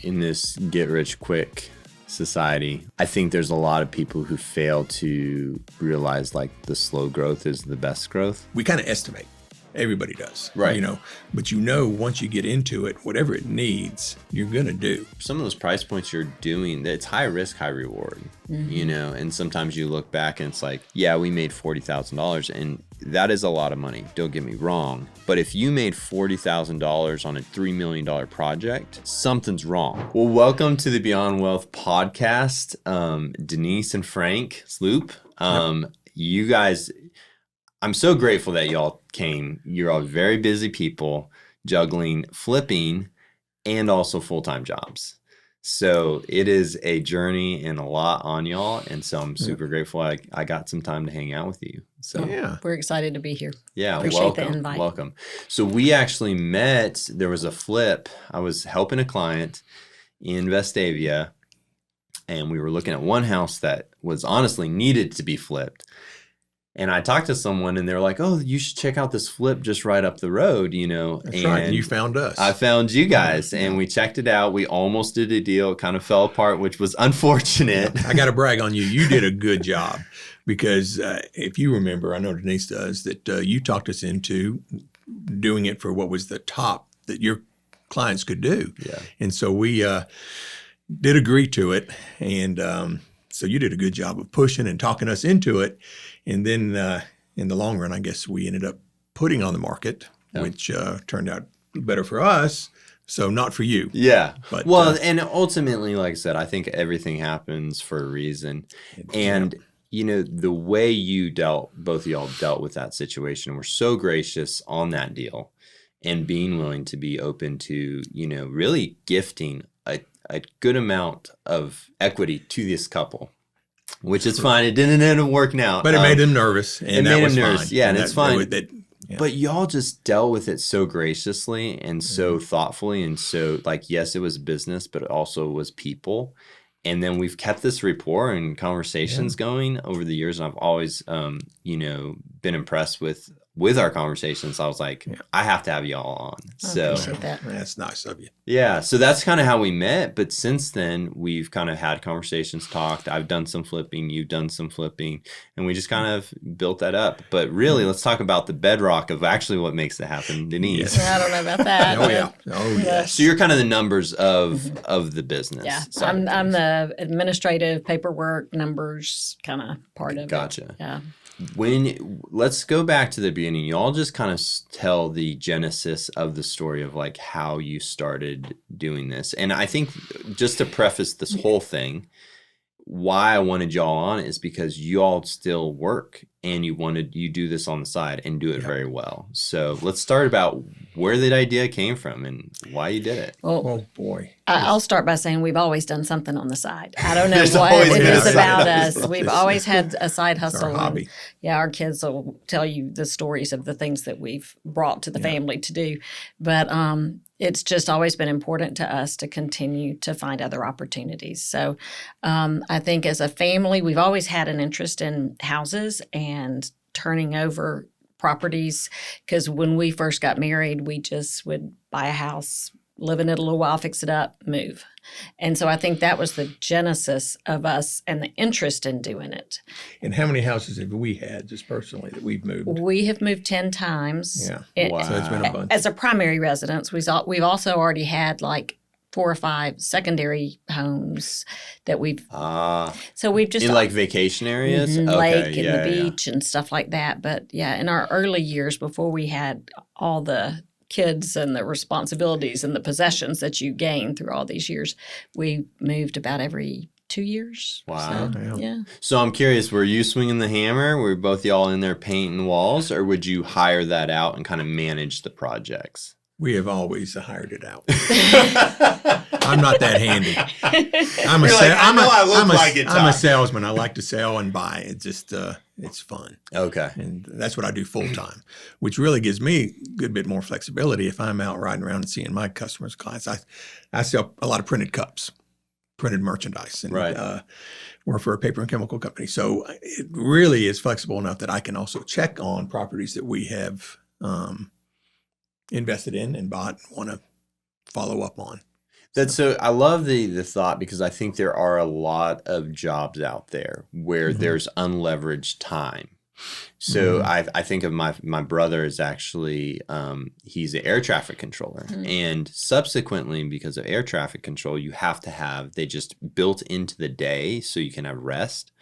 in this get rich quick society, I think there's a lot of people who fail to realize like the slow growth is the best growth. We kind of estimate. Everybody does. Right. You know, but once you get into it, whatever it needs, you're going to do. Some of those price points you're doing, it's high risk, high reward, you know, and sometimes you look back and it's like, yeah, we made $40,000 and that is a lot of money. Don't get me wrong. But if you made $40,000 on a $3 million project, something's wrong. Well, welcome to the Beyond Wealth podcast. Denise and Frank Slupe. You guys, I'm so grateful that y'all came. You're all very busy people juggling flipping and also full-time jobs. So it is a journey and a lot on y'all. And so I'm super grateful I got some time to hang out with you. So yeah, we're excited to be here. Yeah, appreciate the invite. Welcome. So we actually met, there was a flip. I was helping a client in Vestavia and we were looking at one house that was honestly needed to be flipped. And I talked to someone and they were like, oh, you should check out this flip just right up the road, you know. That's right. And you found us. I found you guys and we checked it out. We almost did a deal. It kind of fell apart, which was unfortunate. Yeah, I got to brag on you. You did a good job because if you remember, I know Denise does, that you talked us into doing it for what was the top that your clients could do. Yeah. And so we did agree to it. And so you did a good job of pushing and talking us into it. And then in the long run, I guess we ended up putting on the market, which turned out better for us. So not for you. Yeah. But, well, and ultimately, like I said, I think everything happens for a reason. And, you know, the way both of y'all dealt with that situation were so gracious on that deal and being willing to be open to, you know, really gifting a good amount of equity to this couple. Which is fine. It didn't end up working out. But it made them nervous. And that was fine. Yeah, and it's fine. Yeah. But y'all just dealt with it so graciously and so thoughtfully. And so, like, yes, it was business, but it also was people. And then we've kept this rapport and conversations going over the years. And I've always, you know, been impressed with our conversations. I was like, I have to have y'all on. I appreciate that. That's nice of you. Yeah. So that's kind of how we met. But since then, we've kind of had conversations, talked. I've done some flipping. You've done some flipping. And we just kind of built that up. But really, let's talk about the bedrock of actually what makes it happen, Denise. I don't know about that. Oh, yeah. Oh, yeah. So you're kind of the numbers of the business. Yeah. I'm the administrative paperwork numbers kind of part of Gotcha. it. Yeah. Let's go back to the beginning. You all just kind of tell the genesis of the story of like how you started doing this. And I think just to preface this whole thing, why I wanted y'all on is because you all still work and you do this on the side and do it very well. So let's start about where that idea came from and why you did it. Well, Oh, boy. I'll start by saying we've always done something on the side. I don't know There's what always it been a is side about hustle. us. We've always had a side It's hustle. our hobby. Yeah, our kids will tell you the stories of the things that we've brought to the family to do. But it's just always been important to us to continue to find other opportunities. So I think as a family, we've always had an interest in houses and turning over properties, because when we first got married, we just would buy a house, live in it a little while, fix it up, move. And so I think that was the genesis of us and the interest in doing it. And how many houses have we had just personally that we've moved? We have moved 10 times. Yeah. Wow. So it's been a bunch. As a primary residence. We've also already had like 4 or 5 secondary homes that we've. So we've just in like vacation areas, lake and the beach and stuff like that. But yeah, in our early years before we had all the kids and the responsibilities and the possessions that you gain through all these years, we moved about every 2 years. Wow. So, yeah. So I'm curious, were you swinging the hammer? Were both y'all in there painting walls, or would you hire that out and kind of manage the projects? We have always hired it out. I'm not that handy. I'm a salesman. I like to sell and buy. It just it's fun. Okay. And that's what I do full time, which really gives me a good bit more flexibility if I'm out riding around and seeing my customers' clients. I sell a lot of printed cups, printed merchandise, and work for a paper and chemical company. So it really is flexible enough that I can also check on properties that we have invested in and bought and want to follow up on. I love the thought, because I think there are a lot of jobs out there where there's unleveraged time. So I think of my brother is actually he's an air traffic controller, and subsequently, because of air traffic control, you have to have, they just built into the day so you can have rest.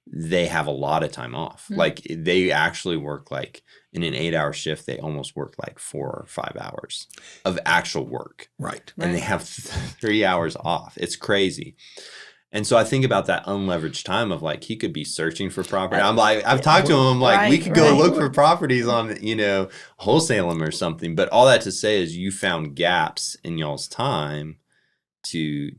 They have a lot of time off. Like they actually work like in an 8-hour shift, they almost work like 4 or 5 hours of actual work. Right. And they have 3 hours off. It's crazy. And so I think about that unleveraged time of like, he could be searching for property. I'm like, I've talked to him, I'm like, we could go look for properties on, wholesale them or something. But all that to say is you found gaps in y'all's time to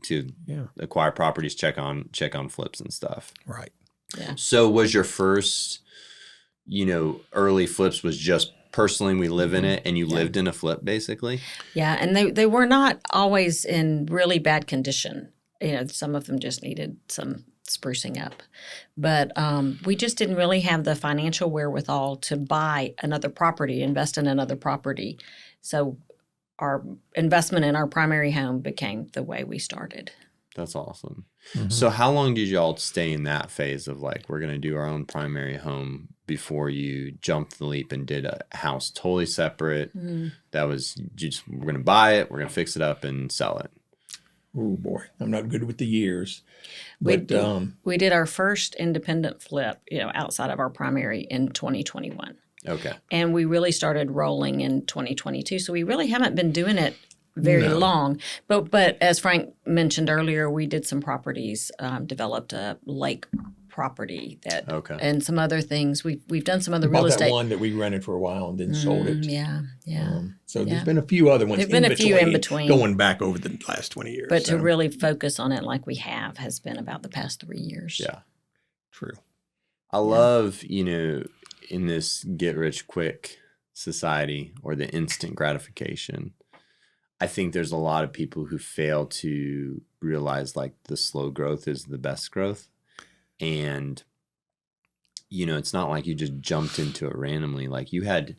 acquire properties, check on flips and stuff. Right. Yeah. So was your first, early flips was just personally, we live in it, and you lived in a flip basically? Yeah. And they were not always in really bad condition. Some of them just needed some sprucing up. But we just didn't really have the financial wherewithal to buy another property, invest in another property. So our investment in our primary home became the way we started. That's awesome. So how long did y'all stay in that phase of like, we're going to do our own primary home before you jumped the leap and did a house totally separate? That was just, we're going to buy it, we're going to fix it up and sell it. Oh boy, I'm not good with the years. But we did our first independent flip, outside of our primary in 2021. Okay. And we really started rolling in 2022. So we really haven't been doing it very long. But as Frank mentioned earlier, we did some properties, developed a lake property and some other things. We've done some other real estate. That one that we rented for a while and then sold it. Yeah. So there's been a few other ones. There've been a few in between going back over the last 20 years. But to really focus on it like we have has been about the past 3 years. Yeah. True. I love, in this get rich quick society or the instant gratification, I think there's a lot of people who fail to realize like the slow growth is the best growth. And, it's not like you just jumped into it randomly. Like you had,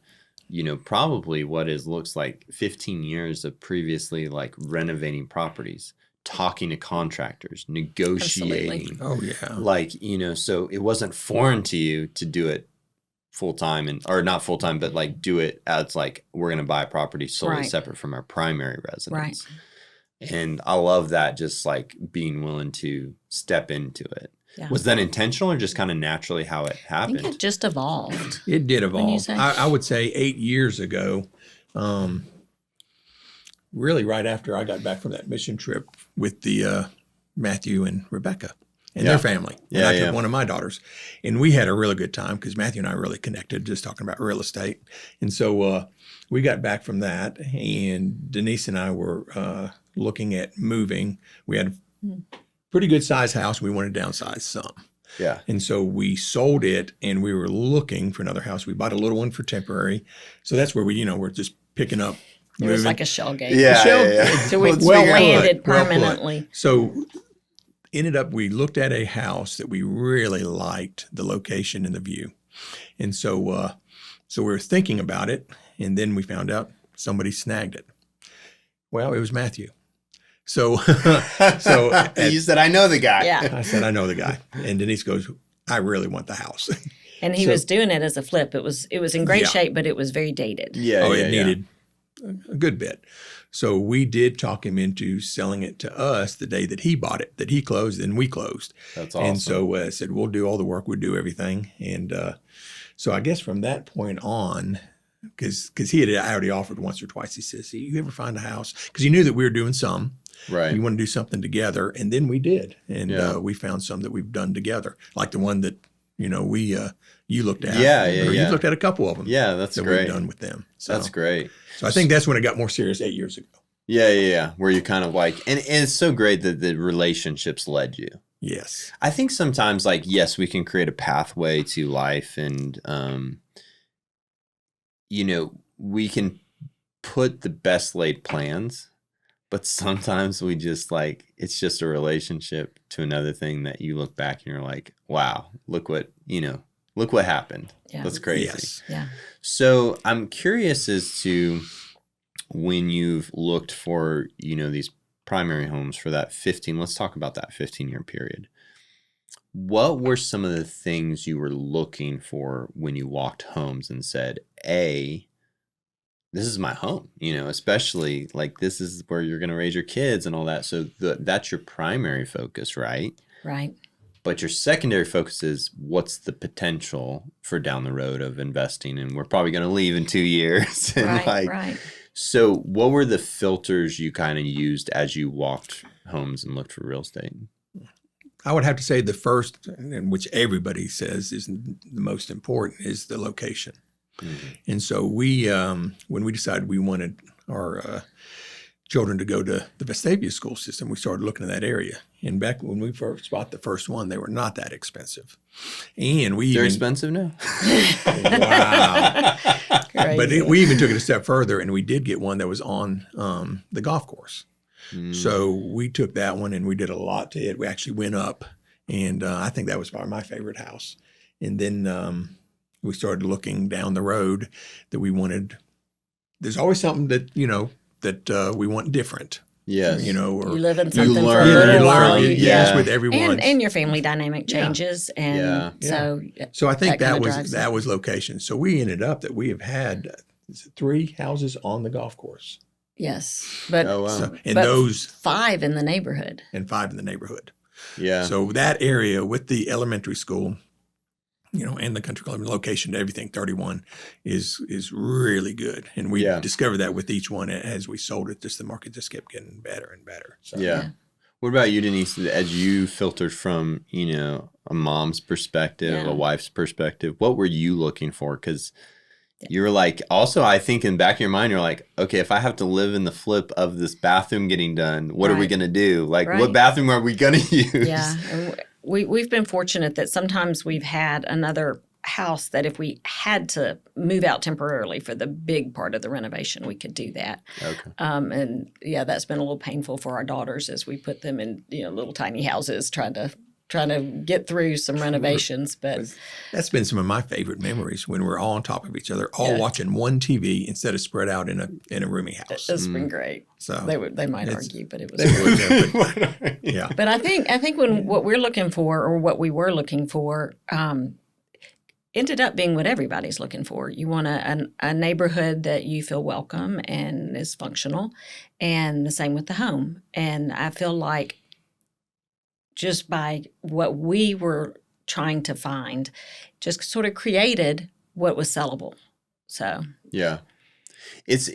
probably looks like 15 years of previously like renovating properties, talking to contractors, negotiating. Absolutely. Oh yeah. Like, so it wasn't foreign to you to do it full time or not full time, but like do it as like, we're going to buy a property solely separate from our primary residence. Right. And I love that, just like being willing to step into it. Yeah. Was that intentional or just kind of naturally how it happened? I think it just evolved. It did evolve. say? I would say 8 years ago, really right after I got back from that mission trip with the Matthew and Rebecca and their family. And I took one of my daughters. And we had a really good time because Matthew and I really connected just talking about real estate. And so we got back from that, and Denise and I were looking at moving. We had a pretty good sized house. We wanted to downsize some. Yeah. And so we sold it, and we were looking for another house. We bought a little one for temporary. So that's where we're just picking up. It was like a shell game. Yeah. So we landed permanently. So ended up, we looked at a house that we really liked, the location and the view. And so we were thinking about it, and then we found out somebody snagged it. Well, it was Matthew. So You said, I know the guy. Yeah. I said, I know the guy. And Denise goes, I really want the house. And he was doing it as a flip. It was in great shape, but it was very dated. It needed a good bit. So we did talk him into selling it to us the day that he bought it, that he closed, and we closed. That's awesome. And so I said, we'll do all the work, we'll do everything. And so I guess from that point on, because he had already offered once or twice, he says, you ever find a house? Because he knew that we were doing some. Right. You want to do something together. And then we did. And we found some that we've done together, like the one that, you looked at. You looked at a couple of them. Yeah, that's that great. We've done with them. So, that's great. So I think that's when it got more serious 8 years ago. Yeah. Where you kind of like, and it's so great that the relationships led you. Yes. I think sometimes like, yes, we can create a pathway to life, and, we can put the best laid plans, but sometimes we just like, it's just a relationship to another thing that you look back and you're like, wow, look what happened. Yeah. That's crazy. Yes. Yeah. So I'm curious as to when you've looked for, these primary homes for that 15, let's talk about that 15-year period. What were some of the things you were looking for when you walked homes and said, A, this is my home, especially like this is where you're going to raise your kids and all that. So that's your primary focus, right? Right. But your secondary focus is what's the potential for down the road of investing? And we're probably going to leave in 2 years. And Right. So what were the filters you kind of used as you walked homes and looked for real estate? I would have to say the first, and which everybody says is the most important, is the location. Mm-hmm. And so when we decided we wanted our children to go to the Vestavia school system, we started looking at that area. And back when we first bought the first one, they were not that expensive. And they're expensive now. Wow! But we even took it a step further, and we did get one that was on the golf course. So we took that one and we did a lot to it. We actually went up, and I think that was probably my favorite house. And then we started looking down the road that we wanted. There's always something that that we want different. Yes. Or you live in something you for a little while. Yes, with everyone. And your family dynamic changes. And so I think that was location. So we ended up that we have had 3 houses on the golf course. Yes. But, those 5 in the neighborhood. And 5 in the neighborhood. Yeah. So that area with the elementary school, and the country club location to everything, 31 is really good. And we discovered that with each one as we sold it, just the market just kept getting better and better. So, yeah. What about you, Denise? As you filtered from, a mom's perspective, a wife's perspective, what were you looking for? Because you were like, also, I think in the back of your mind, you're like, okay, if I have to live in the flip of this bathroom getting done, what are we going to do? Like, what bathroom are we going to use? Yeah. And we've been fortunate that sometimes we've had another house that if we had to move out temporarily for the big part of the renovation, we could do that. Okay. And that's been a little painful for our daughters as we put them in, little tiny houses trying to get through some renovations. But that's been some of my favorite memories when we're all on top of each other, all watching one TV instead of spread out in a roomy house. It's been great. So they might argue, but it was yeah. But I think when what we're looking for, or what we were looking for, ended up being what everybody's looking for. You want a neighborhood that you feel welcome and is functional, and the same with the home. And I feel like just by what we were trying to find, just sort of created what was sellable. So yeah, it's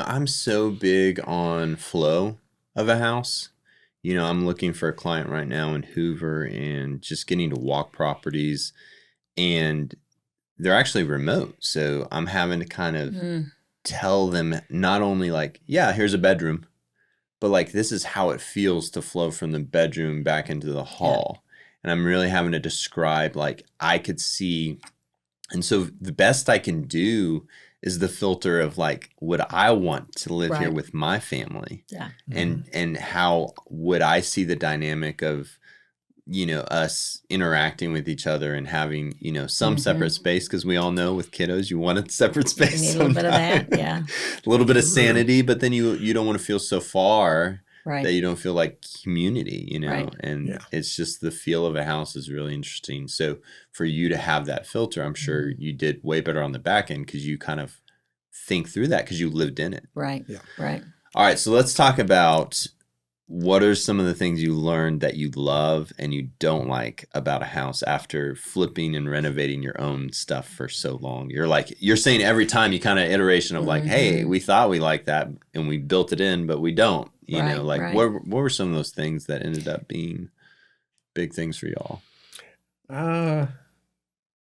I'm so big on flow of a house. I'm looking for a client right now in Hoover and just getting to walk properties, and they're actually remote. So I'm having to kind of tell them not only like, yeah, here's a bedroom, but like, this is how it feels to flow from the bedroom back into the hall. Yeah. And I'm really having to describe, like, I could see. And so the best I can do is the filter of like, would I want to live here with my family? Yeah. And how would I see the dynamic of, us interacting with each other and having, some separate space, because we all know with kiddos, you want a separate space. You need a little bit of that, yeah. A little bit of sanity, but then you don't want to feel so far that you don't feel like community, and it's just the feel of a house is really interesting. So for you to have that filter, I'm sure you did way better on the back end because you kind of think through that because you lived in it. Right, right. All right, so let's talk about what are some of the things you learned that you love and you don't like about a house after flipping and renovating your own stuff for so long? You're saying every time you kind of iteration of like, hey, we thought we liked that and we built it in, but we don't. What were some of those things that ended up being big things for y'all? I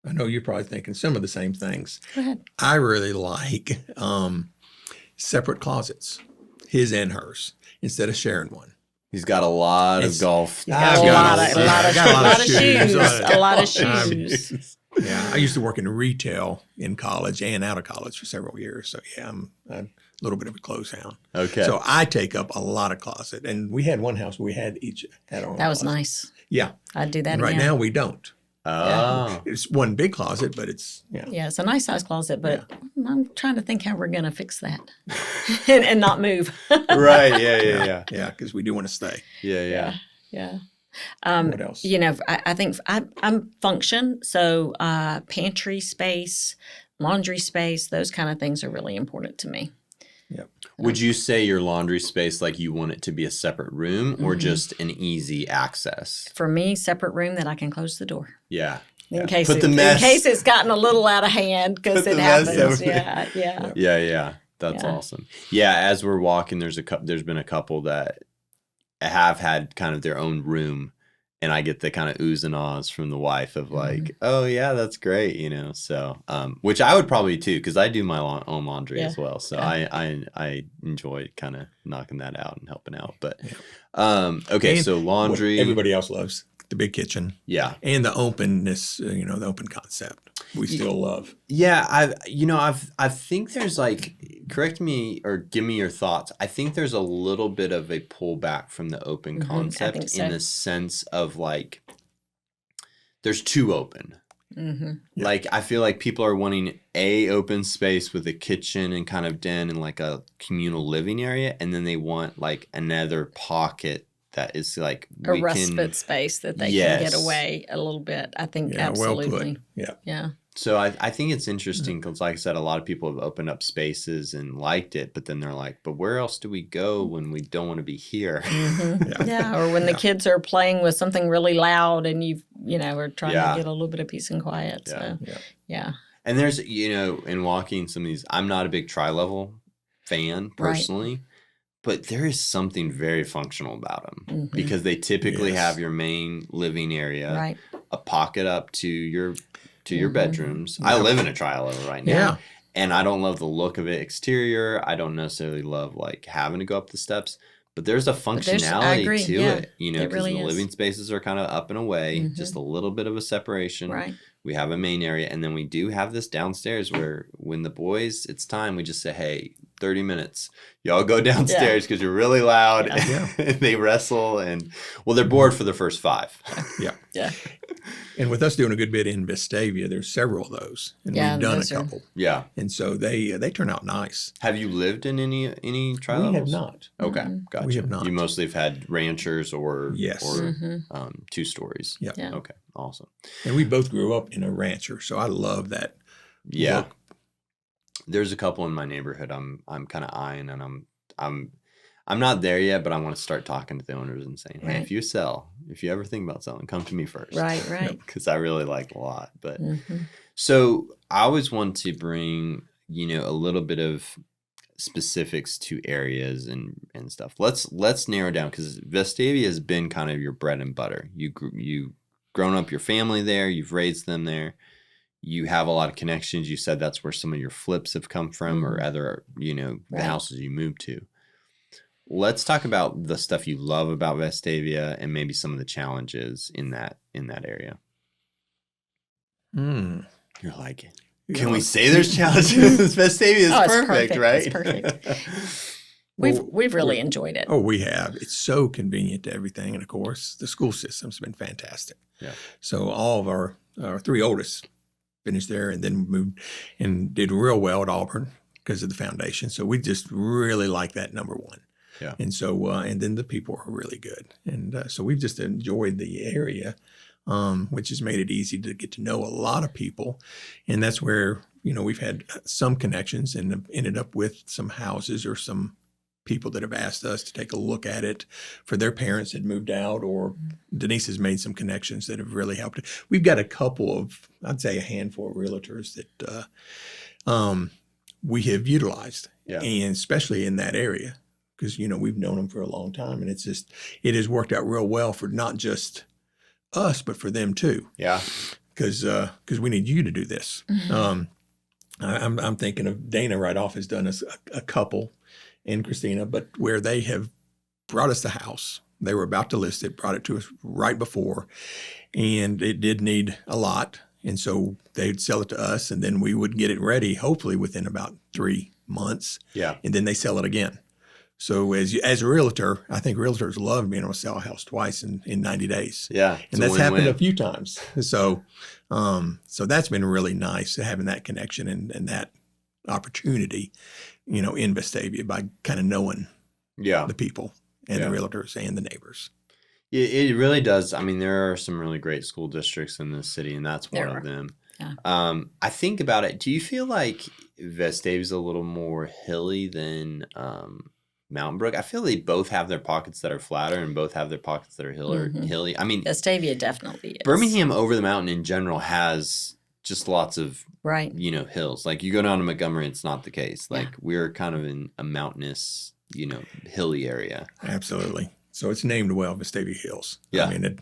know you're probably thinking some of the same things. Go ahead. I really like separate closets, his and hers, instead of sharing one. He's got a lot of golf. I've got a lot of shoes. A lot of shoes. Yeah, I used to work in retail in college and out of college for several years. So yeah, I'm a little bit of a clothes hound. Okay. So I take up a lot of closet, and we had one house where we had each had our own. That was closet. Nice. Yeah, I'd do that. And right now we don't. Oh. It's one big closet, but it's Yeah, it's a nice size closet, but I'm trying to think how we're going to fix that and not move. Right. Yeah. Yeah, because we do want to stay. Yeah. Yeah. What else? I think I'm function. So pantry space, laundry space, those kind of things are really important to me. Yep. Would you say your laundry space, like you want it to be a separate room or just an easy access? For me, separate room that I can close the door. Yeah. In case Put the mess. in case it's gotten a little out of hand because Put it the mess happens. over Yeah. Yeah. That's awesome. Yeah, as we're walking, there's been a couple that have had kind of their own room, and I get the kind of oohs and ahs from the wife of like, oh yeah, that's great, So, which I would probably too, because I do my own laundry as well. So I enjoy kind of knocking that out and helping out. But okay, And so laundry. what everybody else loves the big kitchen. Yeah. And the openness, the open concept. We still love. Yeah, I think there's correct me or give me your thoughts. I think there's a little bit of a pullback from the open concept in the sense of there's too open. Mm-hmm. Like I feel like people are wanting a open space with a kitchen and kind of den and like a communal living area, and then they want like another pocket that is like a respite space that they can get away a little bit. I think absolutely. Well put. Yeah. So I think it's interesting because, like I said, a lot of people have opened up spaces and liked it, but then they're like, but where else do we go when we don't want to be here? Mm-hmm. Or when the kids are playing with something really loud and are trying to get a little bit of peace and quiet. So, yeah. And there's, in walking some of these, I'm not a big tri-level fan personally, but there is something very functional about them because they typically have your main living area, a pocket up to your bedrooms. I live in a tri-level right now, and I don't love the look of it exterior. I don't necessarily love having to go up the steps, but there's a functionality to it, because the living spaces are kind of up and away, just a little bit of a separation. Right. We have a main area, and then we do have this downstairs where when the boys, it's time, we just say, hey, 30 minutes. Y'all go downstairs because you're really loud. Yeah. And they wrestle and, they're bored for the first 5. Yeah. And with us doing a good bit in Vestavia, there's several of those. And we've done a couple. Yeah. And so they turn out nice. Have you lived in any tri-levels? We have not. Okay. Gotcha. We have not. You mostly have had ranchers or 2 stories. Yeah. Okay. Awesome. And we both grew up in a rancher, so I love that. Yeah. look. There's a couple in my neighborhood I'm kind of eyeing, and I'm not there yet, but I want to start talking to the owners and saying, hey, if you ever think about selling, come to me first. Right. Because I really like a lot. But so I always want to bring, a little bit of specifics to areas and stuff. Let's narrow down, because Vestavia has been kind of your bread and butter. You grown up your family there, you've raised them there. You have a lot of connections. You said that's where some of your flips have come from, or other, the houses you moved to. Let's talk about the stuff you love about Vestavia and maybe some of the challenges in that area. You're like, can we say there's challenges? Vestavia is perfect, right? It's perfect. We've really enjoyed it. Oh, we have. It's so convenient to everything. And of course, the school system's been fantastic. Yeah. So all of our 3 oldest finished there and then moved and did real well at Auburn because of the foundation. So we just really like that, number one. Yeah. And so, and then the people are really good. And so we've just enjoyed the area, which has made it easy to get to know a lot of people. And that's where, we've had some connections and have ended up with some houses or some people that have asked us to take a look at it for their parents had moved out, or Denise has made some connections that have really helped. We've got a couple of, I'd say a handful of realtors that we have utilized, and especially in that area, because, we've known them for a long time, and it has worked out real well for not just us, but for them too. Yeah. Because we need you to do this. I'm thinking of Dana right off has done us a couple, and Christina, but where they have brought us the house. They were about to list it, brought it to us right before, and it did need a lot. And so they'd sell it to us, and then we would get it ready, hopefully within about 3 months. Yeah. And then they sell it again. So as a realtor, I think realtors love being able to sell a house twice in 90 days. Yeah. And that's happened a few times. So that's been really nice having that connection and that opportunity, in Vestavia by kind of knowing the people and the realtors and the neighbors. It really does. I mean, there are some really great school districts in this city, and that's one of them. Yeah. I think about it. Do you feel like Vestavia's a little more hilly than Mountain Brook? I feel they both have their pockets that are flatter and both have their pockets that are hilly. I mean, Vestavia definitely is. Birmingham over the mountain in general has just lots of hills. Like you go down to Montgomery, it's not the case. Like we're kind of in a mountainous, hilly area. Absolutely. So it's named well, Vestavia Hills. Yeah. I mean,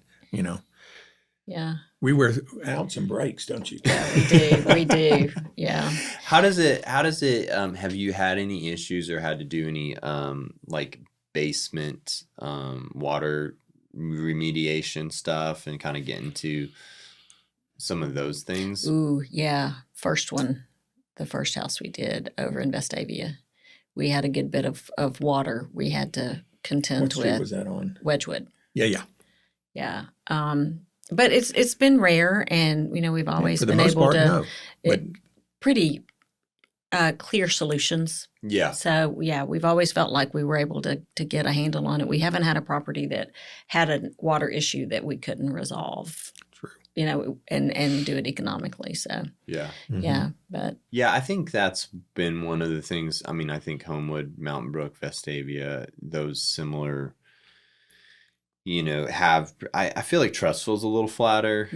Yeah. We wear out some breaks, don't you? Yeah, we do. Yeah. How does it, have you had any issues or had to do any, like basement, water remediation stuff and kind of get into some of those things? Ooh, yeah. The first house we did over in Vestavia, we had a good bit of water we had to contend What street with. was that on? Wedgwood. Yeah. Yeah. But it's been rare, and we've always For the been most able part, to no. But pretty clear solutions. Yeah. So yeah, we've always felt like we were able to get a handle on it. We haven't had a property that had a water issue that we couldn't resolve. True. And do it economically. So Yeah. yeah, but Yeah, I think that's been one of the things. I mean, I think Homewood, Mountain Brook, Vestavia, those similar, I feel like Trussville's a little flatter.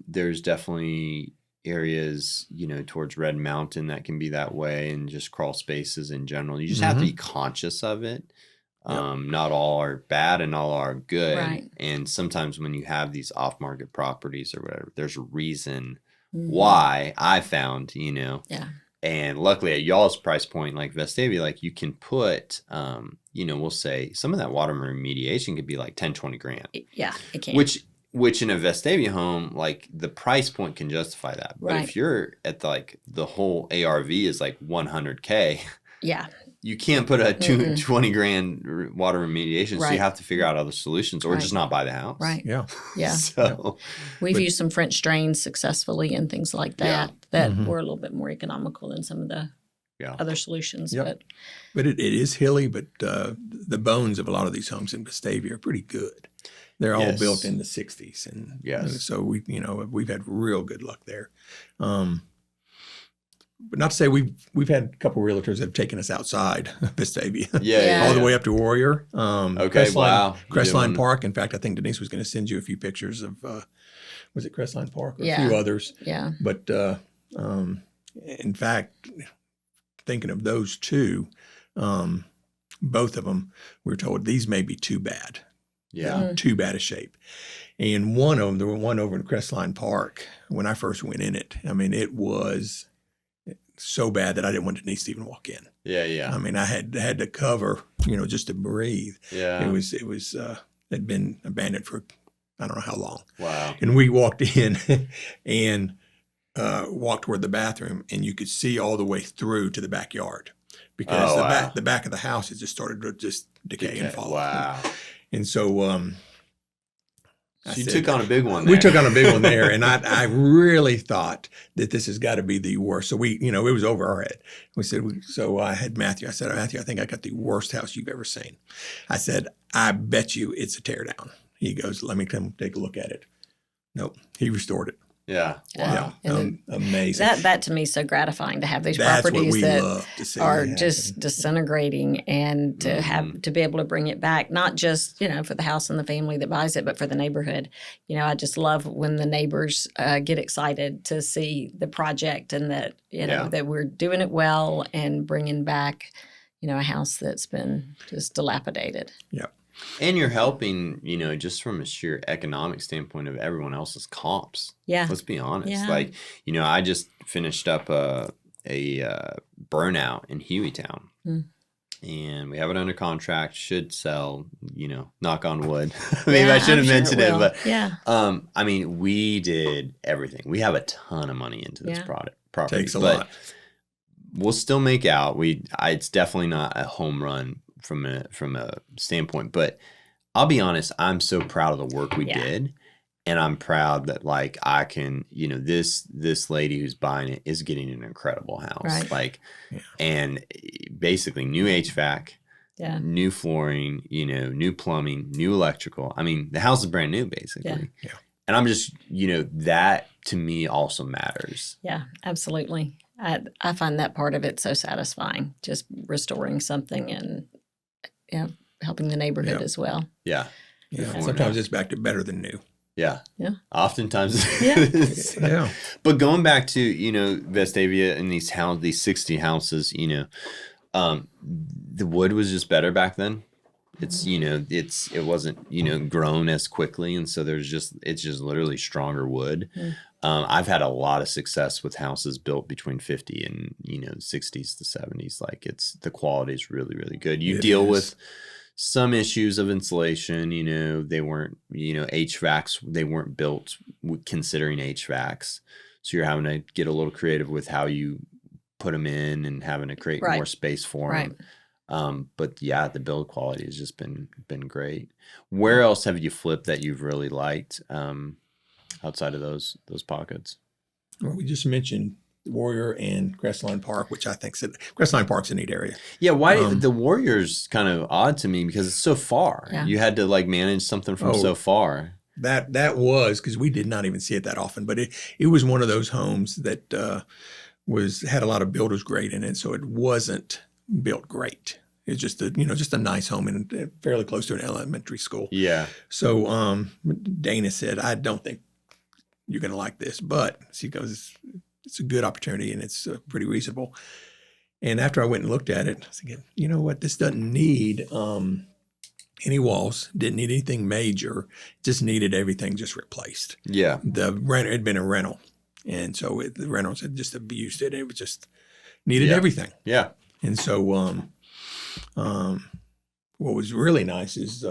There's definitely areas, towards Red Mountain that can be that way, and just crawl spaces in general. You just have to be conscious of it. Not all are bad and all are good. Right. And sometimes when you have these off-market properties or whatever, there's a reason why, I found, Yeah. And luckily at y'all's price point, like Vestavia, like you can put, we'll say some of that water remediation could be like 10, 20 grand. Yeah, it can. Which in a Vestavia home, like the price point can justify that. But if you're at the whole ARV is like 100K. Yeah. You can't put a 20 grand water remediation, so Right. you have to figure out other solutions or just not buy the house. Right. Yeah. Yeah. So We've used some French drains successfully and things like that were a little bit more economical than some of the other solutions. Yep. But it is hilly, but the bones of a lot of these homes in Vestavia are pretty good. They're all built in the 60s. And so we've had real good luck there. But not to say we've had a couple of realtors that have taken us outside Vestavia. All the way up to Warrior. Crestline Park. In fact, I think Denise was going to send you a few pictures of, was it Crestline Park or a few others? Yeah. But in fact, thinking of those two, both of them, we were told these may be too bad. Yeah. Too bad a shape. And one of them, the one over in Crestline Park, when I first went in it, I mean, it was so bad that I didn't want Denise to even walk in. Yeah. I mean, I had to cover, just to breathe. Yeah. It was had been abandoned for I don't know how long. Wow. And we walked in and walked toward the bathroom, and you could see all the way through to the backyard because the back of the house has just started to just decay and fall. Wow. And so you took on a big one there. We took on a big one there, and I really thought that this has got to be the worst. So we, it was over our head. We said, so I had Matthew. I said, Matthew, I think I got the worst house you've ever seen. I said, I bet you it's a tear down. He goes, let me come take a look at it. Nope, he restored it. Yeah. Wow. Yeah. Amazing. That to me is so gratifying to have these That's properties what we that love to see are happen. just disintegrating, and to have to be able to bring it back, not just for the house and the family that buys it, but for the neighborhood. I just love when the neighbors get excited to see the project, and that that we're doing it well and bringing back a house that's been just dilapidated. Yeah. And you're helping, just from a sheer economic standpoint of everyone else's comps. Yeah. Let's be honest. Yeah. Like, I just finished up a burnout in Hueytown. And we have it under contract, should sell, knock on wood. Maybe I should have mentioned it, but I mean, we did everything. We have a ton of money into this property. Takes a lot. We'll still make out. It's definitely not a home run. a standpoint. But I'll be honest, I'm so proud of the work we did. And I'm proud that like I can, this lady who's buying it is getting an incredible house. Right. Like, and basically new HVAC, new flooring, new plumbing, new electrical. I mean, the house is brand new basically. Yeah. And I'm just, that to me also matters. Yeah, absolutely. I find that part of it so satisfying, just restoring something and helping the neighborhood as well. Yeah. Sometimes it's back to better than new. Yeah. Yeah. Oftentimes. Yeah. But going back to, Vestavia and these 60 houses, the wood was just better back then. It's, it wasn't, grown as quickly. And so it's just literally stronger wood. Mm. I've had a lot of success with houses built between 50 and, 60s to 70s. Like the quality is really, really good. You deal with some issues of insulation, they weren't, HVACs, they weren't built considering HVACs. So you're having to get a little creative with how you put them in and having to create more space for them. But the build quality has just been great. Where else have you flipped that you've really liked outside of those pockets? Well, we just mentioned Warrior and Crestline Park, which I think Crestline Park's a neat area. Yeah, why the Warrior's kind of odd to me because it's so far. Yeah. You had to like manage something from so far. That was because we did not even see it that often, but it was one of those homes that had a lot of builder's grade in it, so it wasn't built great. It's just a nice home and fairly close to an elementary school. Yeah. So Dana said, "I don't think you're going to like this," but she goes, "It's a good opportunity and it's pretty reasonable." And after I went and looked at it, I was thinking, you know what? This doesn't need any walls. Didn't need anything major. Just needed everything just replaced. Yeah. The renter had been a rental, and so the rentals had just abused it. It was just needed everything. Yeah. And so what was really nice is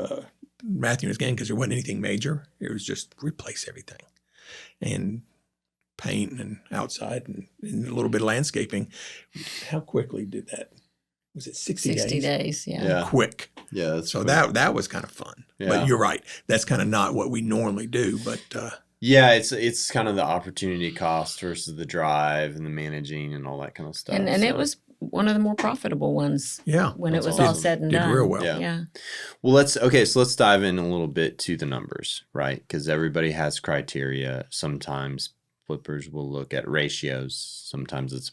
Matthew and his gang, because there wasn't anything major. It was just replace everything and paint and outside and a little bit of landscaping. How quickly did that? Was it 60 days? 60 days, yeah. Quick. Yeah. That's so that was kind of fun. Yeah. But you're right. That's kind of not what we normally do. But yeah, it's kind of the opportunity cost versus the drive and the managing and all that kind of stuff. And it was one of the more profitable ones. Yeah. When it was all said and done. Did real well. Yeah. Well, let's dive in a little bit to the numbers, right? Because everybody has criteria. Sometimes flippers will look at ratios. Sometimes it's,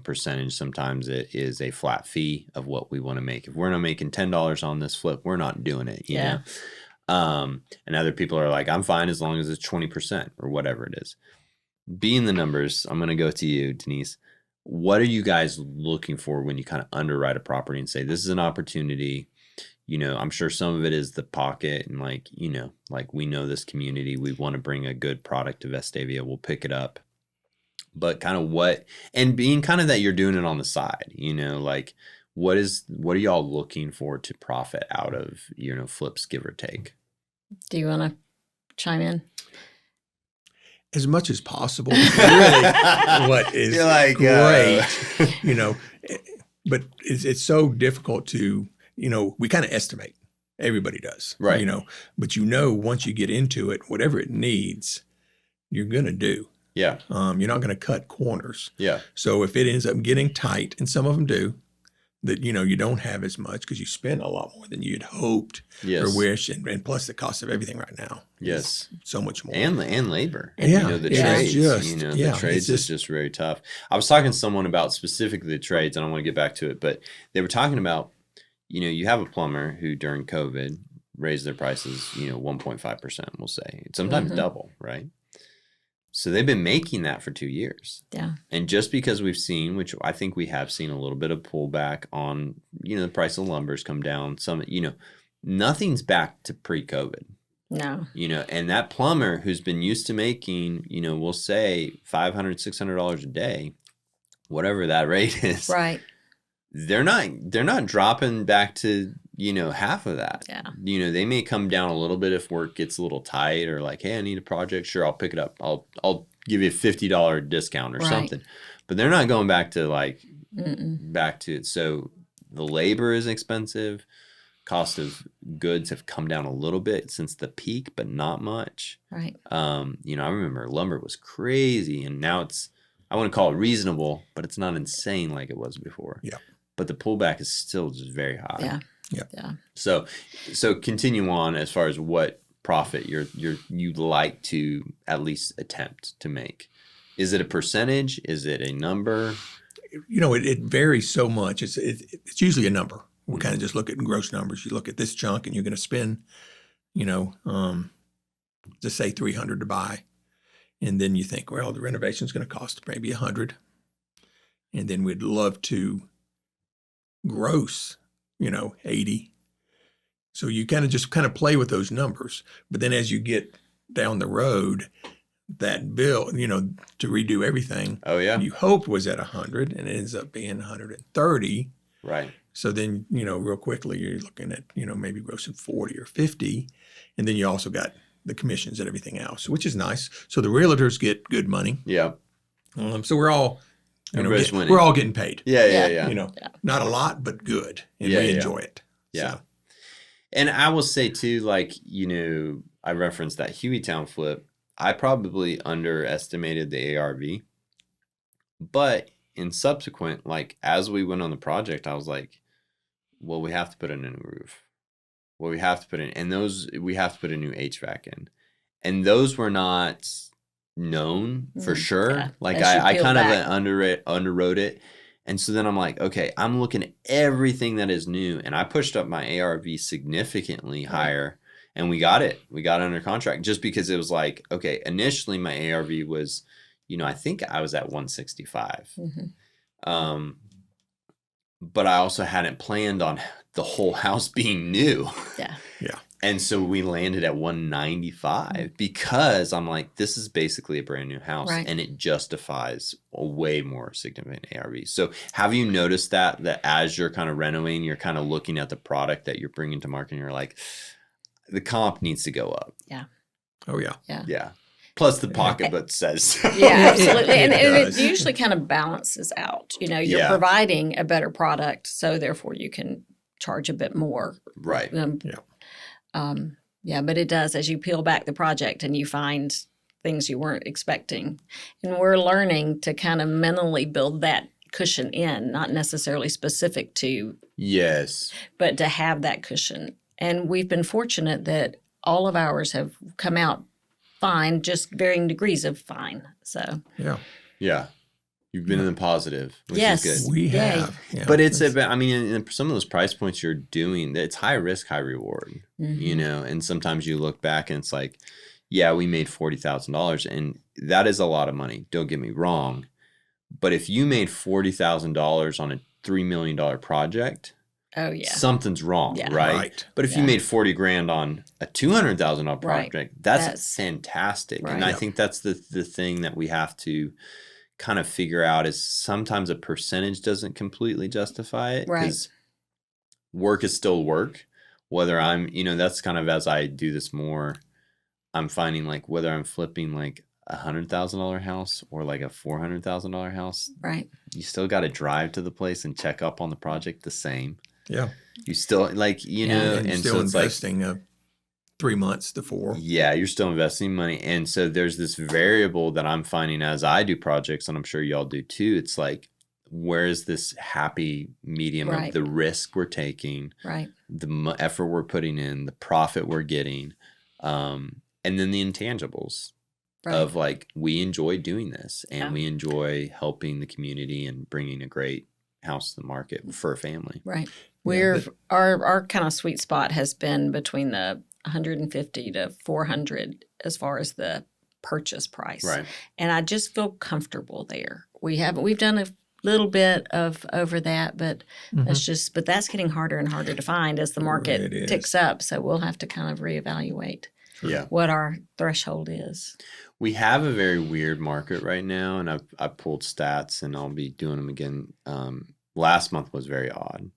percentage. Sometimes it is a flat fee of what we want to make. If we're not making $10 on this flip, we're not doing it, you know? And other people are like, I'm fine as long as it's 20% or whatever it is. Being the numbers, I'm going to go to you, Denise. What are you guys looking for when you kind of underwrite a property and say, this is an opportunity? I'm sure some of it is the pocket and like we know this community, we want to bring a good product to Vestavia, we'll pick it up. But kind of and being kind of that you're doing it on the side, like what are y'all looking for to profit out of, flips, give or take? Do you want to chime in? As much as possible. Really, what is like, great, but it's so difficult to, we kind of estimate. Everybody does, right? But once you get into it, whatever it needs, you're gonna do. Yeah. You're not gonna cut corners. Yeah. So if it ends up getting tight, and some of them do, that you don't have as much because you spend a lot more than you'd hoped or wish, and plus the cost of everything right now. Yes, so much more, and labor. Yeah, the trades. The trades is just very tough. I was talking to someone about specifically the trades, and I want to get back to it, but they were talking about, you have a plumber who during COVID raised their prices, 1.5%. We'll say sometimes double, right? So they've been making that for 2 years. Yeah. And just because we've seen, which I think we have seen a little bit of pullback on, the price of lumber's come down. Some, nothing's back to pre-COVID. No. And that plumber who's been used to making, we'll say $500, $600 a day, whatever that rate is. Right. They're not dropping back to, half of that. Yeah. They may come down a little bit if work gets a little tight or like, hey, I need a project. Sure, I'll pick it up. I'll give you a $50 discount or something. But they're not going back to back to it. So The labor is expensive. Cost of goods have come down a little bit since the peak, but not much. Right. You know, I remember lumber was crazy, and now it's, I wouldn't call it reasonable, but it's not insane like it was before. Yeah. But the pullback is still just very high. Yeah. Yeah. Yeah. So continue on as far as what profit you'd like to at least attempt to make. Is it a percentage? Is it a number? You know, it varies so much. It's usually a number. We kind of just look at gross numbers. You look at this chunk and you're going to spend, you know, just say 300 to buy. And then you think, well, the renovation is going to cost maybe 100. And then we'd love to gross, you know, 80. So you kind of play with those numbers. But then as you get down the road, that bill, you know, to redo everything, Oh yeah. you hoped was at 100 and it ends up being 130. Right. So then, you know, real quickly you're looking at, you know, maybe grossing 40 or 50. And then you also got the commissions and everything else, which is nice. So the realtors get good money. Yeah. So we're all, you know, Everybody's winning. we're all getting paid. Yeah. You know, not a lot, but good. And Yeah, we yeah. enjoy it. Yeah. So, And I will say too, like, you know, I referenced that Hueytown flip. I probably underestimated the ARV. But in subsequent, like as we went on the project, I was like, well, we have to put in a new roof. Well, we have to put in, and we have to put a new HVAC in. And those were not known for sure. Yeah. Like As you I peel kind of back. underwrote it. And so then I'm like, okay, I'm looking at everything that is new. And I pushed up my ARV significantly higher. And we got it. We got it under contract just because it was like, okay, initially my ARV was, you know, I think I was at 165. Mm-hmm. But I also hadn't planned on the whole house being new. Yeah. yeah. And so we landed at 195 because I'm like, this is basically a brand new house, Right. and it justifies a way more significant ARV. So have you noticed that as you're kind of renovating, you're kind of looking at the product that you're bringing to market and you're like, the comp needs to go up. Yeah. Oh, yeah. Yeah. Yeah. Plus the pocketbook says. Yeah, absolutely. It And it does. usually kind of balances out. You know, you're Yeah. providing a better product, so therefore you can charge a bit more. Right. Yeah, but it does as you peel back the project and you find things you weren't expecting. And we're learning to kind of mentally build that cushion in, not necessarily specific to, Yes. but to have that cushion. And we've been fortunate that all of ours have come out fine, just varying degrees of fine. So, Yeah. Yeah. You've been in the positive, which Yes. is good. We Yay. have. Yeah. But it's about, I mean, in some of those price points you're doing, it's high risk, high reward, Mm-hmm. you know, and sometimes you look back and it's like, yeah, we made $40,000 and that is a lot of money. Don't get me wrong. But if you made $40,000 on a $3 million project, oh, yeah. something's wrong, Yeah. right? Right. But if you Yeah. made 40 grand on a $200,000 project, Right. that's That's- fantastic. And Right. I Yep. think that's the thing that we have to kind of figure out is sometimes a percentage doesn't completely justify it Right. because work is still work. Whether I'm, you know, that's kind of as I do this more, I'm finding like whether I'm flipping like $100,000 house or like a $400,000 house, Right. you still got to drive to the place and check up on the project the same. Yeah. You still like, you Yeah. know, And you're and still so it's like, investing 3 months to 4. yeah, you're still investing money. And so there's this variable that I'm finding as I do projects, and I'm sure y'all do too. It's like, where is this happy medium Right. of the risk we're taking, Right. the effort we're putting in, the profit we're getting, and then the intangibles Right. of like, we enjoy doing this and Yeah. we enjoy helping the community and bringing a great house to the market for a family. Right. Yeah, We're our kind of sweet spot has been between the 150 to 400 as far as the purchase price. Right. And I just feel comfortable there. We've done a little bit of over that, but that's getting harder and harder to find as the market It is. ticks up. So we'll have to kind of reevaluate Yeah. what our threshold is. We have a very weird market right now, and I've pulled stats, and I'll be doing them again. Last month was very odd.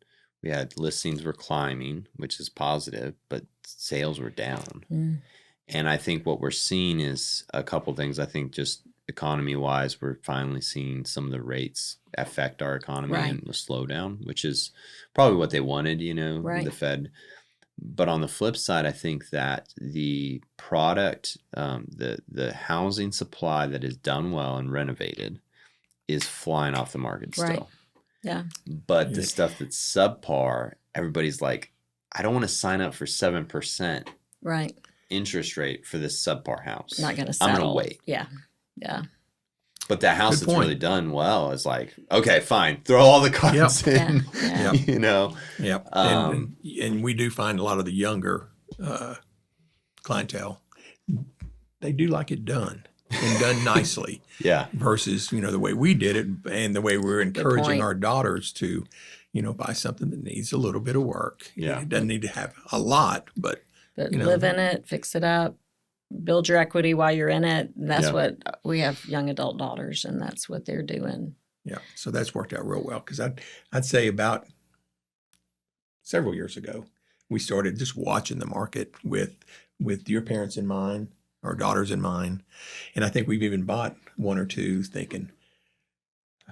We had listings were climbing, which is positive, but sales were down. Mm. And I think what we're seeing is a couple things. I think just economy wise, we're finally seeing some of the rates affect our economy and the slowdown, which is probably what they wanted, with the Fed. But on the flip side, I think that the product, the housing supply that is done well and renovated is flying off the market still. Yeah. But the stuff that's subpar, everybody's like, I don't want to sign up for 7% interest rate for this subpar house. Not going to settle. I'm going to wait. Yeah. Yeah. But that house that's really done well is like, okay, fine, throw all the cards in, Yep. And we do find a lot of the younger clientele, they do like it done and done nicely. Versus, the way we did it and the way we're encouraging our daughters to, buy something that needs a little bit of work. It doesn't need to have a lot, but live in it, fix it up. Build your equity while you're in it. And that's what we have young adult daughters, and that's what they're doing. Yeah. So that's worked out real well because I'd say about several years ago, we started just watching the market with your parents in mind, our daughters in mind. And I think we've even bought one or two thinking,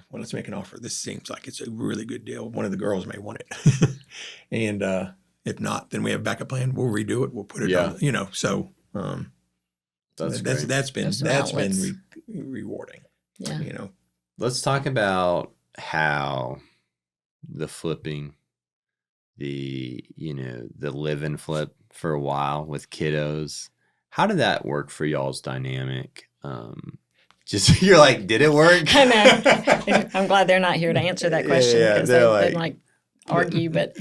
well, let's make an offer. This seems like it's a really good deal. One of the girls may want it. And if not, then we have a backup plan. We'll redo it. We'll put it on, so that's been rewarding. Yeah. Let's talk about how the flipping, the live and flip for a while with kiddos. How did that work for y'all's dynamic? Just you're like, did it work? I know. I'm glad they're not here to answer that question because they'd argue. But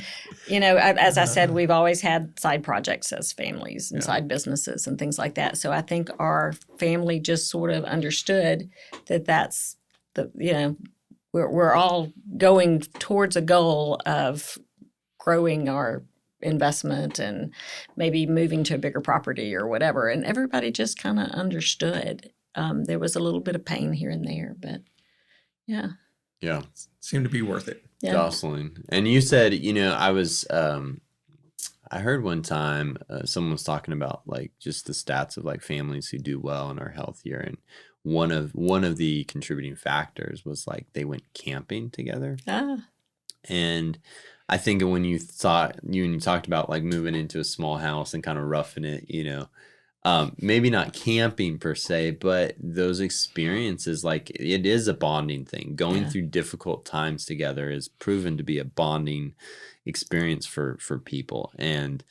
as I said, we've always had side projects as families and side businesses and things like that. So I think our family just sort of understood that that's we're all going towards a goal of growing our investment and maybe moving to a bigger property or whatever. And everybody just kind of understood. There was a little bit of pain here and there, but yeah. Seemed to be worth it. Yeah. Jocelyn. And you said, I heard one time someone was talking about like just the stats of like families who do well and are healthier. And one of the contributing factors was like they went camping together. And I think when you talked about like moving into a small house and kind of roughing it, maybe not camping per se, but those experiences, like it is a bonding thing. Going through difficult times together is proven to be a bonding experience for people. And,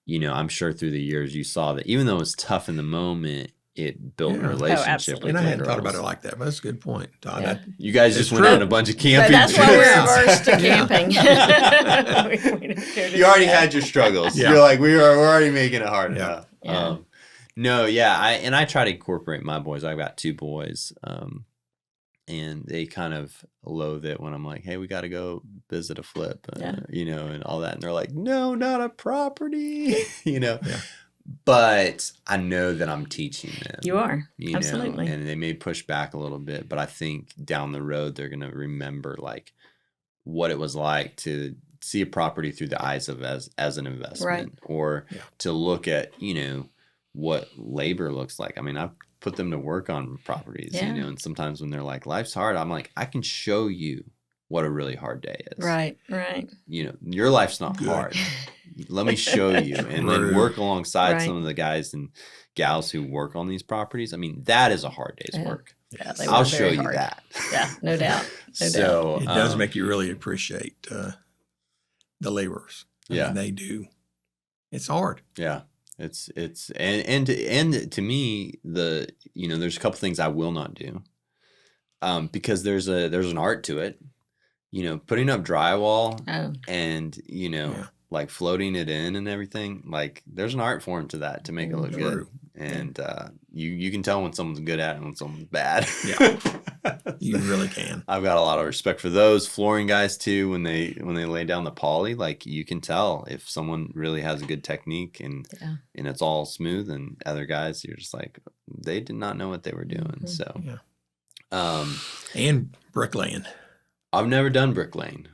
I'm sure through the years you saw that even though it was tough in the moment, it built a relationship with and I hadn't girls. thought about it like that, but that's a good point, Todd. You guys just went on a bunch of camping trips. That's why we're averse to camping. You already had your struggles. You're like, we're already making it hard enough. I try to incorporate my boys. I've got two boys, and they kind of loathe it when I'm like, hey, we got to go visit a flip, and all that. And they're like, no, not a property, But I know that I'm teaching them. You are. Absolutely. And they may push back a little bit, but I think down the road they're going to remember like what it was like to see a property through the eyes of as an investment, or to look at, what labor looks like. I mean, I've put them to work on properties, and sometimes when they're like, life's hard, I'm like, I can show you what a really hard day is. Right. Your life's not hard. Let me show you, and then work alongside some of the guys and gals who work on these properties. I mean, that is a hard day's work. Yeah, I'll show you that. Yeah, no doubt. It does make you really appreciate the laborers. I mean, they do. It's hard. Yeah. It's and to me, there's a couple things I will not do, because there's an art to it, putting up drywall and like floating it in and everything. Like there's an art form to that to make it look good, and you can tell when someone's good at it and when someone's bad. You really can. I've got a lot of respect for those flooring guys too. When they lay down the poly, like you can tell if someone really has a good technique and it's all smooth, and other guys, you're just like, they did not know what they were doing. So, and bricklaying. I've never done bricklaying.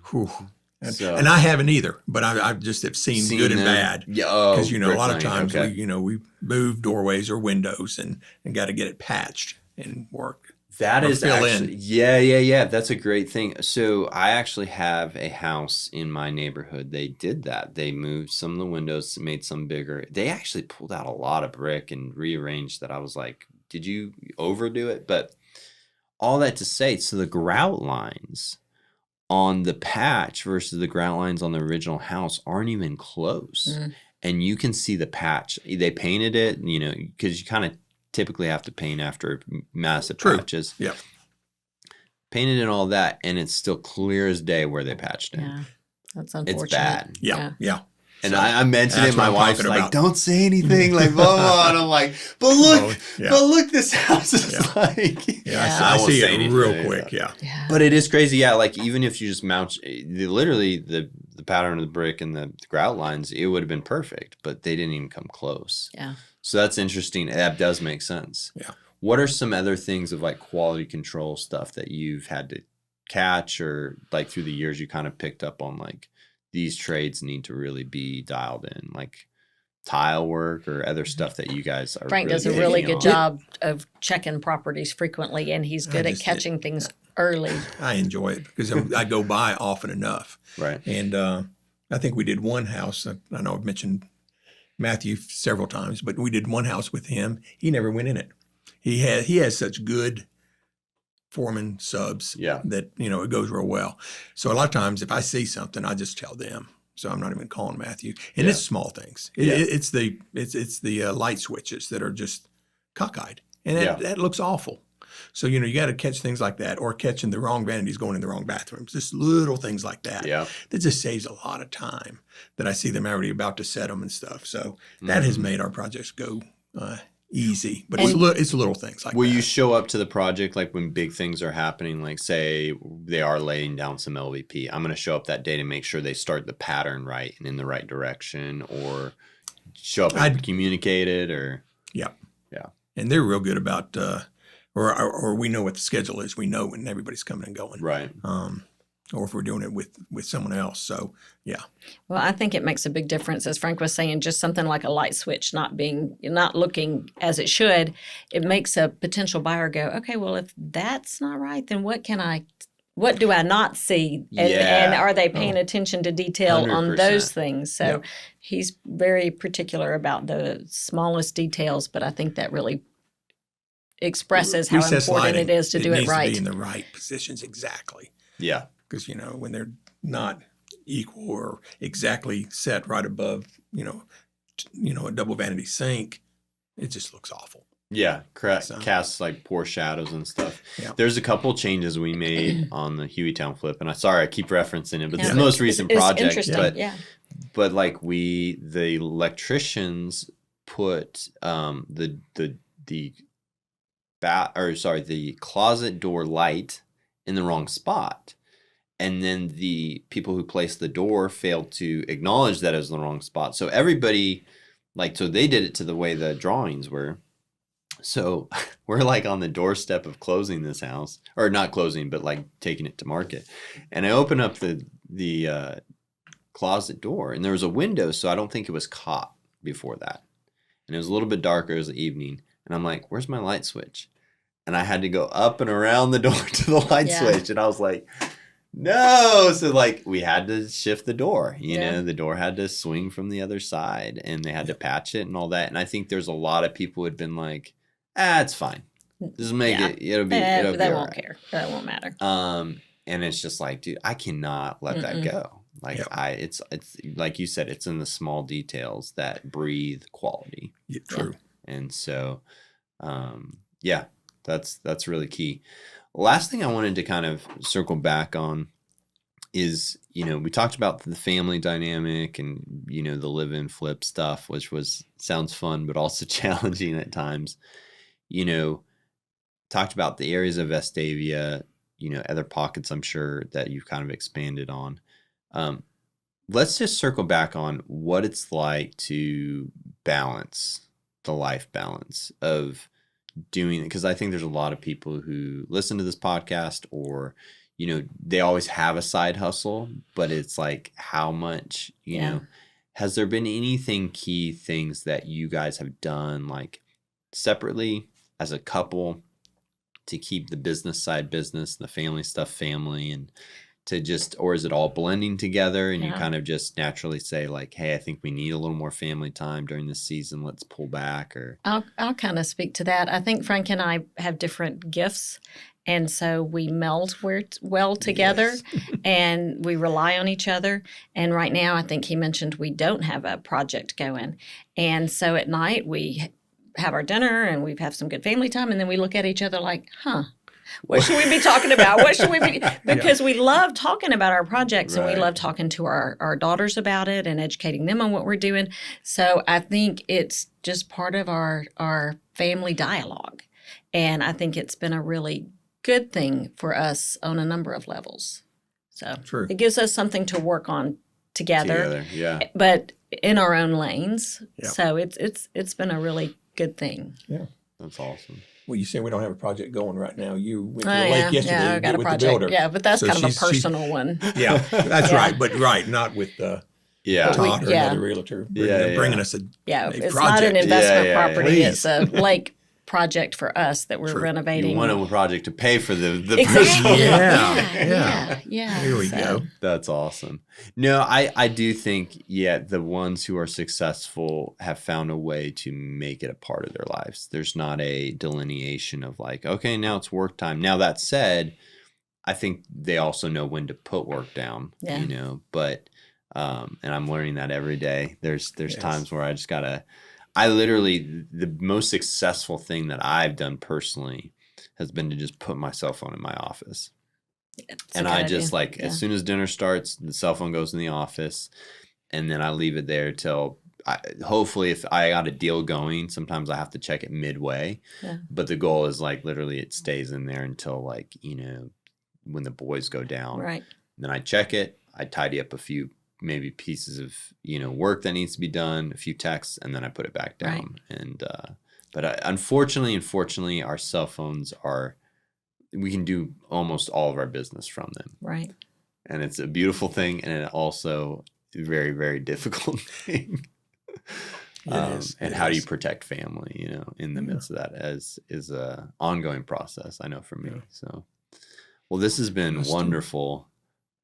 So, and I haven't either, but I just have seen good and bad. Because a lot of times we move doorways or windows and got to get it patched and work. That or is fill actually, in. yeah. That's a great thing. So I actually have a house in my neighborhood. They did that. They moved some of the windows, made some bigger. They actually pulled out a lot of brick and rearranged that. I was like, did you overdo it? But all that to say, so the grout lines on the patch versus the grout lines on the original house aren't even close. And you can see the patch. They painted it, because you kind of typically have to paint after massive patches. Yeah. Painted and all that, and it's still clear as day where they patched in. Yeah, that's unfortunate. It's bad. Yeah. And So, I mentioned it. My wife's like, about. "Don't say anything," like blah blah. And I'm like, "But look, this house is like." Yeah, I I won't see say it anything. real quick. Yeah. But it is crazy. Yeah, like even if you just mount literally the pattern of the brick and the grout lines, it would have been perfect. But they didn't even come close. Yeah. So that's interesting. That does make sense. Yeah. What are some other things of like quality control stuff that you've had to catch, or like through the years you kind of picked up on, like these trades need to really be dialed in, like tile work or other stuff that you guys are Frank does a really good job of checking properties frequently, and he's good at catching things early. I enjoy it because I go by often enough. Right. And I think we did one house. I know I've mentioned Matthew several times, but we did one house with him. He never went in it. He has such good foreman subs that, it goes real well. So a lot of times if I see something, I just tell them. So I'm not even calling Matthew. And it's small things. It's the light switches that are just cockeyed. And that looks awful. So, you got to catch things like that, or catching the wrong vanities going in the wrong bathrooms. Just little things like that. Yeah. That just saves a lot of time that I see them already about to set them and stuff. So that has made our projects go easy. But it's little things like that. Will you show up to the project like when big things are happening, like say they are laying down some LVP? I'm going to show up that day to make sure they start the pattern right and in the right direction, or show up and communicate it, or? Yeah. Yeah. And they're real good about or we know what the schedule is. We know when everybody's coming and going. Right. Or if we're doing it with someone else. So, yeah. Well, I think it makes a big difference, as Frank was saying, just something like a light switch not looking as it should. It makes a potential buyer go, okay, well, if that's not right, then what do I not see? And are they paying attention to detail 100%. On those things? So he's very particular about the smallest details, but I think that really expresses how important it is to do it right. It needs to be in the right positions exactly. Yeah. Because, when they're not equal or exactly set right above, a double vanity sink, it just looks awful. Yeah, casts like poor shadows and stuff. Yeah. There's a couple changes we made on the Hueytown flip, and I keep referencing it, but it's the most recent project. But like the electricians put the closet door light in the wrong spot. And then the people who placed the door failed to acknowledge that it was the wrong spot. So everybody, so they did it to the way the drawings were. So we're like on the doorstep of closing this house, or not closing, but like taking it to market. And I open up the closet door, and there was a window, so I don't think it was caught before that. And it was a little bit darker. It was the evening. And I'm like, where's my light switch? And I had to go up and around the door to the light switch. And I was like, no. So we had to shift the door, the door had to swing from the other side, and they had to patch it and all that. And I think there's a lot of people who had been like, it's fine. Just make it'll be they won't care. That won't matter. And it's just like, dude, I cannot let that go. It's like you said, it's in the small details that breathe quality. Yeah, true. And so, that's really key. Last thing I wanted to kind of circle back on is, we talked about the family dynamic and, the live-in flip stuff, which sounds fun, but also challenging at times. Talked about the areas of Vestavia, other pockets I'm sure that you've kind of expanded on. Let's just circle back on what it's like to balance the life balance of doing it, because I think there's a lot of people who listen to this podcast, or they always have a side hustle, but it's like, how much has there been anything key things that you guys have done, like separately as a couple, to keep the business side business, the family stuff family, and to just, or is it all blending together and you kind of just naturally say like, hey, I think we need a little more family time during this season, let's pull back? Or I'll kind of speak to that. I think Frank and I have different gifts, and so we meld well together and we rely on each other. And right now, I think he mentioned we don't have a project going. And so at night we have our dinner and we have some good family time, and then we look at each other like, what should we be talking about? What should we be? Because we love talking about our projects and we love talking to our daughters about it and educating them on what we're doing. So I think it's just part of our family dialogue. And I think it's been a really good thing for us on a number of levels. So it gives us something to work on together. But in our own lanes. So it's been a really good thing. Yeah. That's awesome. Well, you say we don't have a project going right now. You went to the lake yesterday I got a with project. the builder. Yeah, but that's kind of a personal one. Yeah, that's right. But not with Todd or another realtor bringing us a it's project. not an investment property. It's a lake project for us that we're renovating. You want a project to pay for the exactly. Yeah. Here we go. That's awesome. No, I do think, the ones who are successful have found a way to make it a part of their lives. There's not a delineation of like, okay, now it's work time. Now that said, I think they also know when to put work down, but, and I'm learning that every day. There's times where I just gotta, the most successful thing that I've done personally has been to just put my cell phone in my office. And I just as soon as dinner starts, the cell phone goes in the office, and then I leave it there till hopefully if I got a deal going, sometimes I have to check it midway. But the goal is like literally it stays in there until like, when the boys go down. Right. Then I check it, I tidy up a few maybe pieces of work that needs to be done, a few texts, and then I put it back down. And but unfortunately our cell phones we can do almost all of our business from them, right? And it's a beautiful thing, and it also a very, very difficult thing. And how do you protect family in the midst of that is a ongoing process, I know, for me. So well, this has been wonderful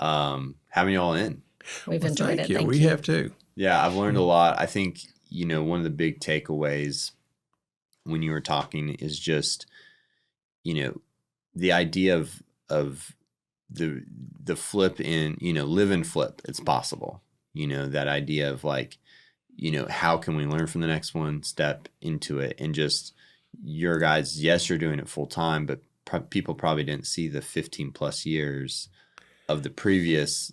having you all in. We've enjoyed it. Thank you. We have too. Yeah, I've learned a lot. I think, one of the big takeaways when you were talking is just, the idea of the flip in, live and flip. It's possible. That idea of like, how can we learn from the next one, step into it, and just your guys, yes, you're doing it full time, but people probably didn't see the 15 plus years of the previous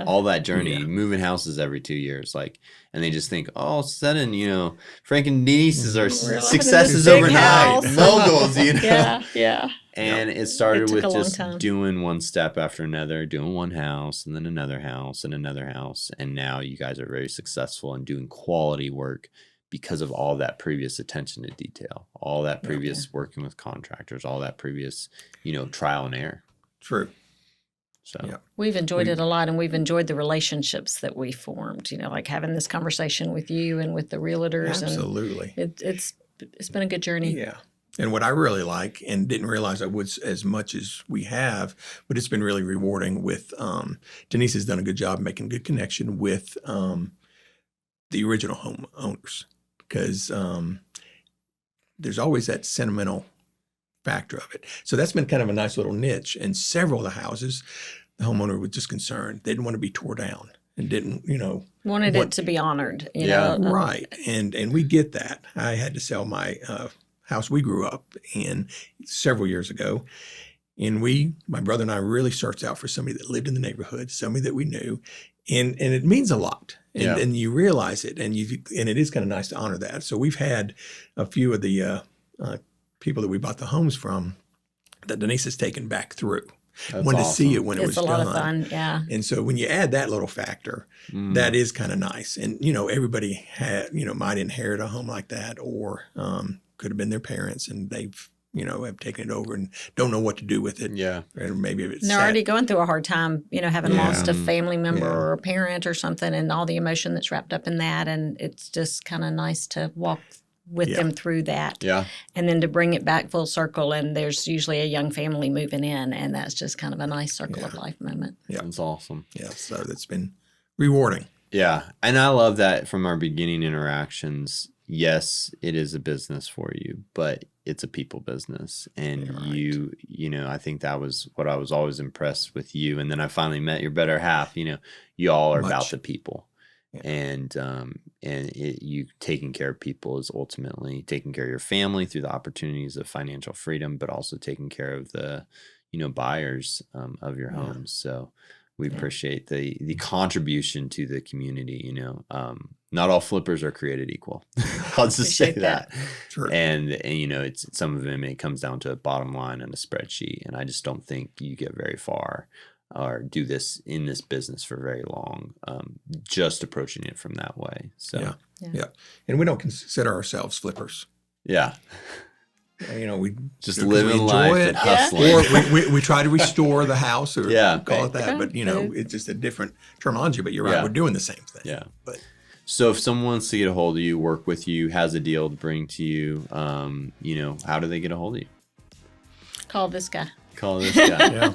all that journey, moving houses every 2 years, and they just think, all of a sudden, Frank and Denise are successes overnight, moguls, And it started with just doing one step after another, doing one house and then another house and another house. And now you guys are very successful in doing quality work because of all that previous attention to detail, all that previous working with contractors, all that previous, trial and error. True. So we've enjoyed it a lot, and we've enjoyed the relationships that we formed, like having this conversation with you and with the realtors. Absolutely. And it's been a good journey. Yeah. And what I really like, and didn't realize I would as much as we have, but it's been really rewarding with Denise has done a good job making good connection with the original homeowners, because there's always that sentimental factor of it. So that's been kind of a nice little niche. And several of the houses, the homeowner was just concerned. They didn't want to be tore down and didn't, wanted it to be honored. You know? Right. And we get that. I had to sell my house we grew up in several years ago. And my brother and I really searched out for somebody that lived in the neighborhood, somebody that we knew. And it means a lot. And you realize it. And it is kind of nice to honor that. So we've had a few of the people that we bought the homes from that Denise has taken back through. That's wanted awesome. to see it when it was done. It's a lot of fun, yeah. And so when you add that little factor, that is kind of nice. And, everybody might inherit a home like that, or could have been their parents and they've, have taken it over and don't know what to do with it. Yeah. Or maybe it's they're already going through a hard time, having lost a family member or a parent or something, and all the emotion that's wrapped up in that. And it's just kind of nice to walk with them through that. Yeah. And then to bring it back full circle, and there's usually a young family moving in, and that's just kind of a nice circle of life moment. Yeah. That's awesome. Yeah. So that's been rewarding. Yeah. And I love that from our beginning interactions. Yes, it is a business for you, but it's a people business. And you know, I think that was what I was always impressed with you. And then I finally met your better half. You know, you all are about the people. Yeah. And you taking care of people is ultimately taking care of your family through the opportunities of financial freedom, but also taking care of the, you know, buyers of your homes. So we appreciate the contribution to the community. You know, not all flippers are created equal. I'll just say that. Sure. And you know, it's some of them. It comes down to a bottom line and a spreadsheet, and I just don't think you get very far or do this in this business for very long, just approaching it from that way. So yeah. And we don't consider ourselves flippers. Yeah. You know, we just living life and hustling. Or we try to restore the house, or call it that. But you know, it's just a different terminology. But you're right, we're doing the same thing. Yeah. But so if someone wants to get a hold of you, work with you, has a deal to bring to you, you know, how do they get a hold of you? Call this guy. Call this guy. Yeah.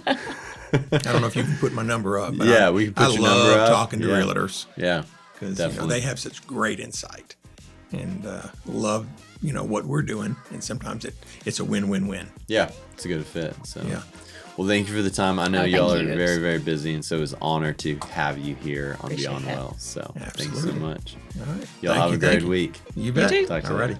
I don't know if you can put my number up. But we can put your number up. I love talking to realtors. Yeah, because you know, they have such great insight, and love, you know, what we're doing. And sometimes it's a win-win-win. Yeah, it's a good fit. So yeah. Well, thank you for the time. I know y'all are very, very busy, and so it was an honor to have you here on Beyond Well. So thanks so much. All right. Y'all have a great week. You bet. You too. Talk to you later.